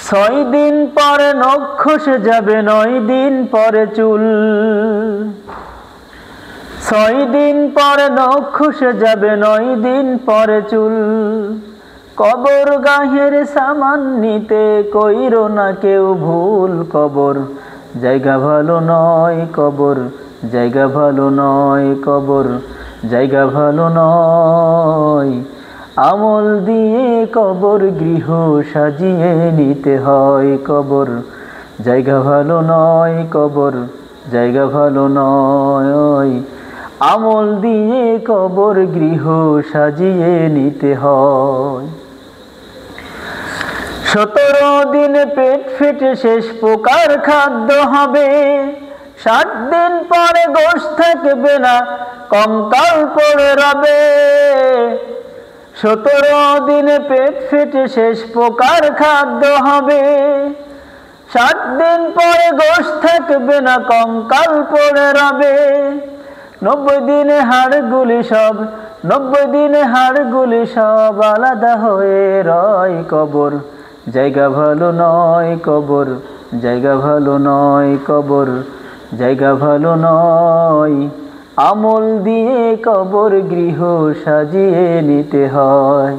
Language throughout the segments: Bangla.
ছয় দিন পরে নখ খসে যাবে, 9 দিন পরে চুল। 6 দিন পরে নখ খসে যাবে, 9 দিন পরে চুল। কবর গাহের সামান নিতে কইরো না কেউ ভুল। কবর জায়গা ভালো নয়, কবর জায়গা ভালো নয়, কবর জায়গা ভালো নয়। আমল দিয়ে কবর গৃহ সাজিয়ে নিতে হয়। কবর জায়গা ভালো নয়, কবর জায়গা ভালো নয়। আমল দিয়ে কবর গৃহ সাজিয়ে নিতে হয়। 17 দিনে পেট ফেটে শেষ পোকার খাদ্য হবে। 60 দিন পরে গোশ থাকবে না, কঙ্কাল পড়ে রবে। 17 দিনে পেট ফেটে শেষ পোকার খাদ্য হবে। 60 দিন পরে গোশ থাকবে না, কঙ্কাল পড়ে রবে। 90 দিনে হাড়গুলি সব, 90 দিনে হাড়গুলি সব আলাদা হয়ে রয়। কবর জায়গা ভালো নয়, কবর জায়গা ভালো নয়, কবর জায়গা ভালো নয়। আমল দিয়ে কবর গৃহ সাজিয়ে নিতে হয়।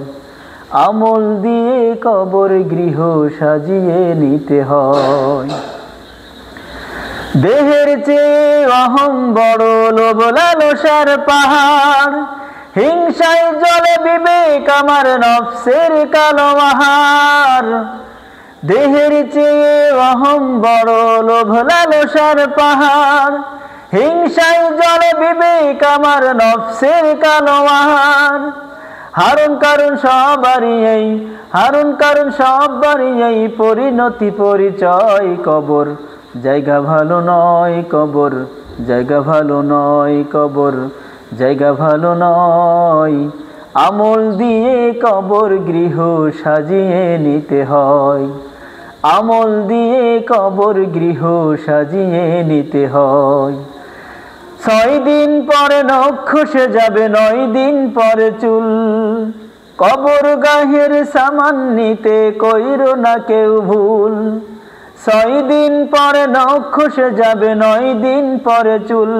আমল দিয়ে কবর গৃহ সাজিয়ে নিতে হয়। দেহের চেয়ে অহং বড়, লোভ লালসার পাহাড়। হিংসায় জ্বলে বিবেক আমার, নফসের কালো আহার। দেহের চেয়ে অহং বড়, লোভ লালসার পাহাড়। হিংসায় জ্বলে বিবেক আমার, নফসের কালো আহার। হারুন কারণ সবারই এই, হারুন কারণ সবারই এই পরিণতি পরিচয়। কবর জায়গা ভালো নয়, কবর জায়গা ভালো নয়, কবর জায়গা ভালো নয়। আমল দিয়ে কবর গৃহ সাজিয়ে নিতে হয়। আমল দিয়ে কবর গৃহ সাজিয়ে নিতে হয়। 6 দিন পরে নখ খসে যাবে, 9 দিন পরে চুল। কবর গাহের সামান নিতে কইরো না কেউ ভুল। 6 দিন পরে নখ খসে যাবে, 9 দিন পরে চুল।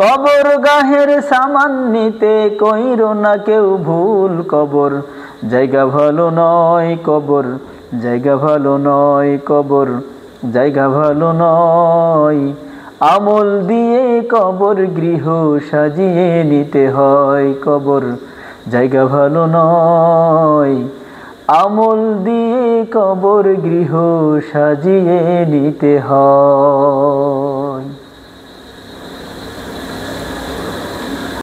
কবর গাহের সামান নিতে কইরো না কেউ ভুল। কবর জায়গা ভালো নয়, কবর জায়গা ভালো নয়, কবর জায়গা ভালো নয়। আমল দিয়ে কবর গৃহ সাজিয়ে নিতে হয়। কবর জায়গা ভালো নয়। আমল দিয়ে কবর গৃহ সাজিয়ে নিতে হয়।